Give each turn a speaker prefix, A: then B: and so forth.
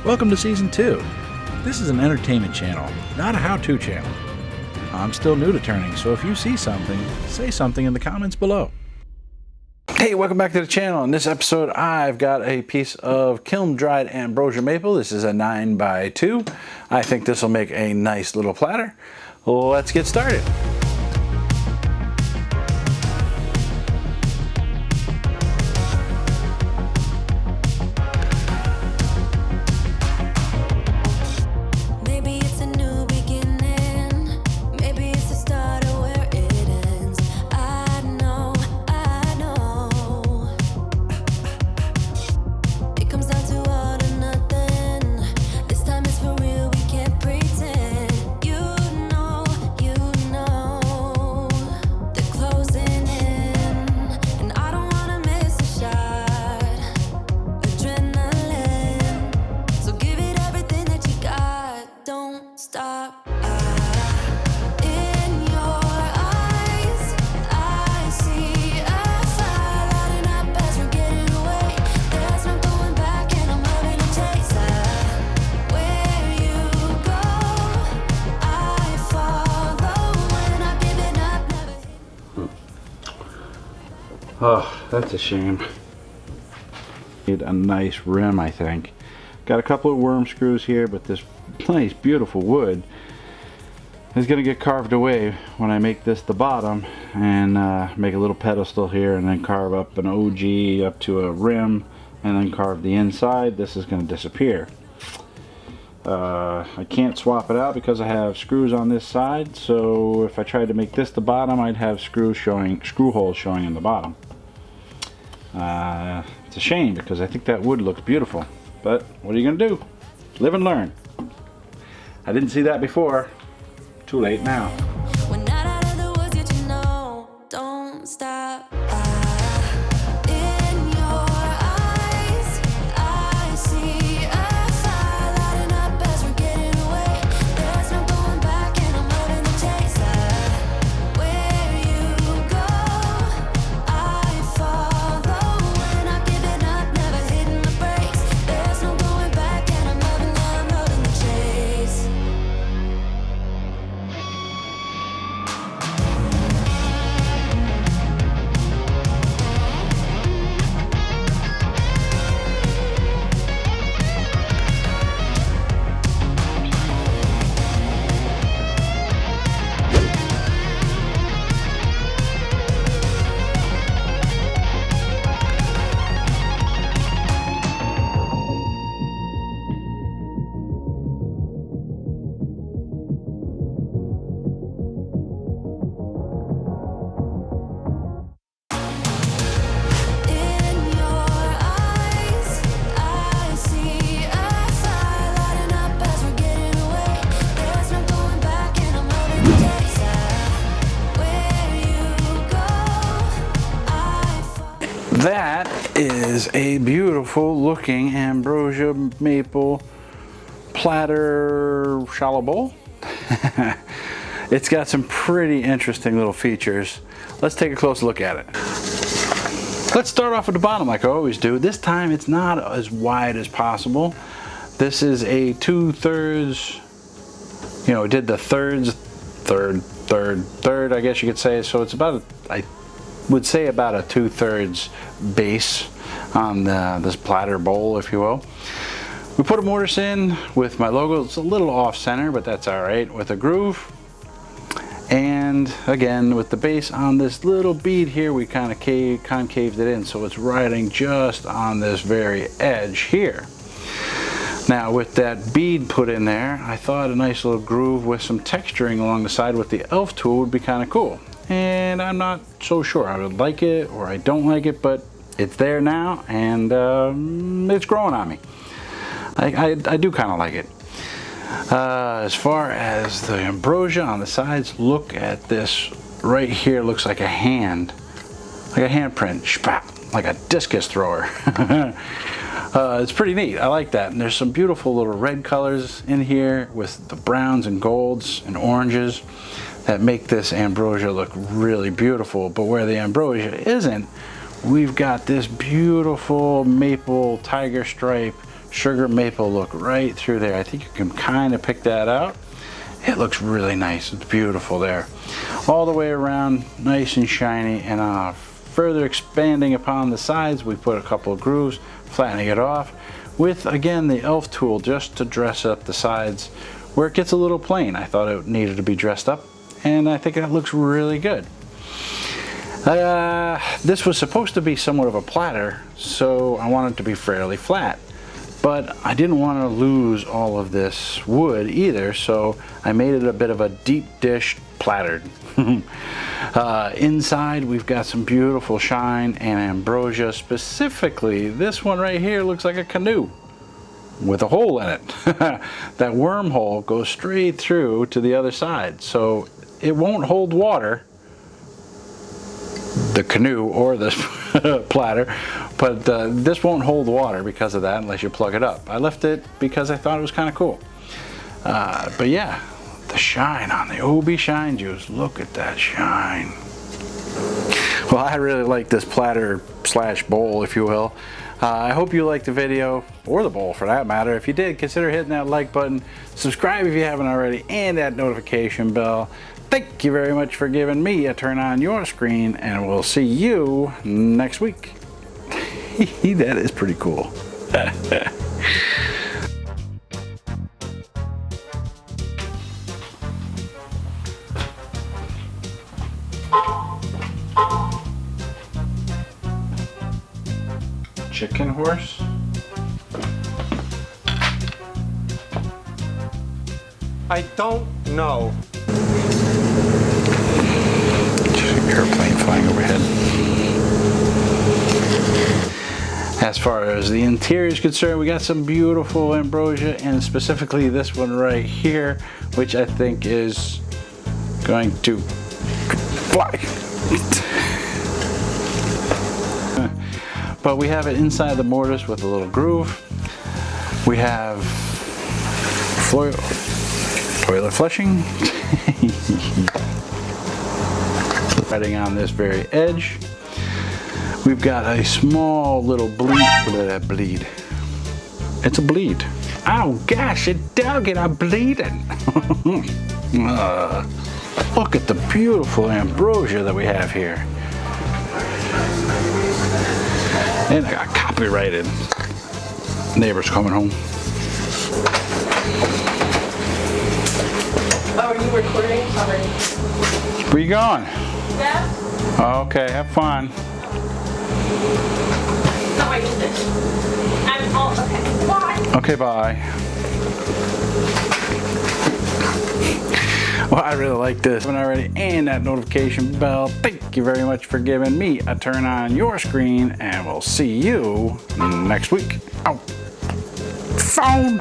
A: Welcome to Season 2. This is an entertainment channel, not a how-to channel. I'm still new to turning, so if you see something, say something in the comments below. Hey, welcome back to the channel. In this episode, I've got a piece of kiln-dried Ambrosia maple. This is a 9x2. I think this will make a nice little platter. Let's get started. Oh, that's a shame. Need a nice rim, I think. Got a couple of worm screws here, but this nice, beautiful wood is going to get carved away when I make this the bottom and make a little pedestal here and then carve up an OG up to a rim and then carve the inside. This is going to disappear. I can't swap it out because I have screws on this side, so if I tried to make this the bottom, I'd have screw holes showing in the bottom. It's a shame because I think that wood looks beautiful, but what are you gonna do? Live and learn. I didn't see that before. Too late now. That is a beautiful looking Ambrosia maple platter shallow bowl. It's got some pretty interesting little features. Let's take a close look at it. Let's start off with the bottom like I always do. This time it's not as wide as possible. This is a 2/3, you know, it did the third, I guess you could say. So it's about, I would say about a 2/3 base on this platter bowl, if you will. We put a mortise in with my logo. It's a little off center, but that's all right, with a groove. And again, with the base on this little bead here, we kind of concaved it in so it's riding just on this very edge here. Now with that bead put in there, I thought a nice little groove with some texturing along the side with the elf tool would be kind of cool. And I'm not so sure I would like it or I don't like it, but it's there now and it's growing on me. I do kind of like it. As far as the Ambrosia on the sides, look at this right here. Looks like a hand, like a handprint, like a discus thrower. It's pretty neat. I like that. And there's some beautiful little red colors in here with the browns and golds and oranges that make this Ambrosia look really beautiful. But where the Ambrosia isn't, we've got this beautiful maple tiger stripe sugar maple look right through there. I think you can kind of pick that out. It looks really nice. It's beautiful there. All the way around, nice and shiny, and further expanding upon the sides, we put a couple of grooves, flattening it off with, again, the elf tool just to dress up the sides where it gets a little plain. I thought it needed to be dressed up, and I think that looks really good. This was supposed to be somewhat of a platter, so I wanted it to be fairly flat. But I didn't want to lose all of this wood either, so I made it a bit of a deep dish plattered. Inside we've got some beautiful shine and ambrosia. Specifically, this one right here looks like a canoe with a hole in it. That wormhole goes straight through to the other side, so it won't hold water, the canoe or the platter, but this won't hold water because of that unless you plug it up. I left it because I thought it was kind of cool. But yeah, the shine on the OB shine juice. Look at that shine. Well, I really like this platter slash bowl, if you will. I hope you liked the video, or the bowl for that matter. If you did, consider hitting that like button, subscribe if you haven't already, and that notification bell. Thank you very much for giving me a turn on your screen, and we'll see you next week. That is pretty cool. Chicken horse?
B: I don't know.
A: Airplane flying overhead. As far as the interior is concerned, we got some beautiful ambrosia, and specifically this one right here, which I think is going to fly. But we have it inside the mortise with a little groove. We have toilet flushing. Right on this very edge. We've got a small little bleed. It's a bleed. Oh gosh, it dug it, I'm bleeding. Look at the beautiful ambrosia that we have here. And I got copyrighted. Neighbors coming home.
C: Oh, are you recording already?
A: Where you going?
C: Yeah.
A: Okay, have fun.
C: No, I did this. Okay. Bye.
A: Okay, bye. Well, I really like this one already, and that notification bell. Thank you very much for giving me a turn on your screen, and we'll see you next week. Oh, phone.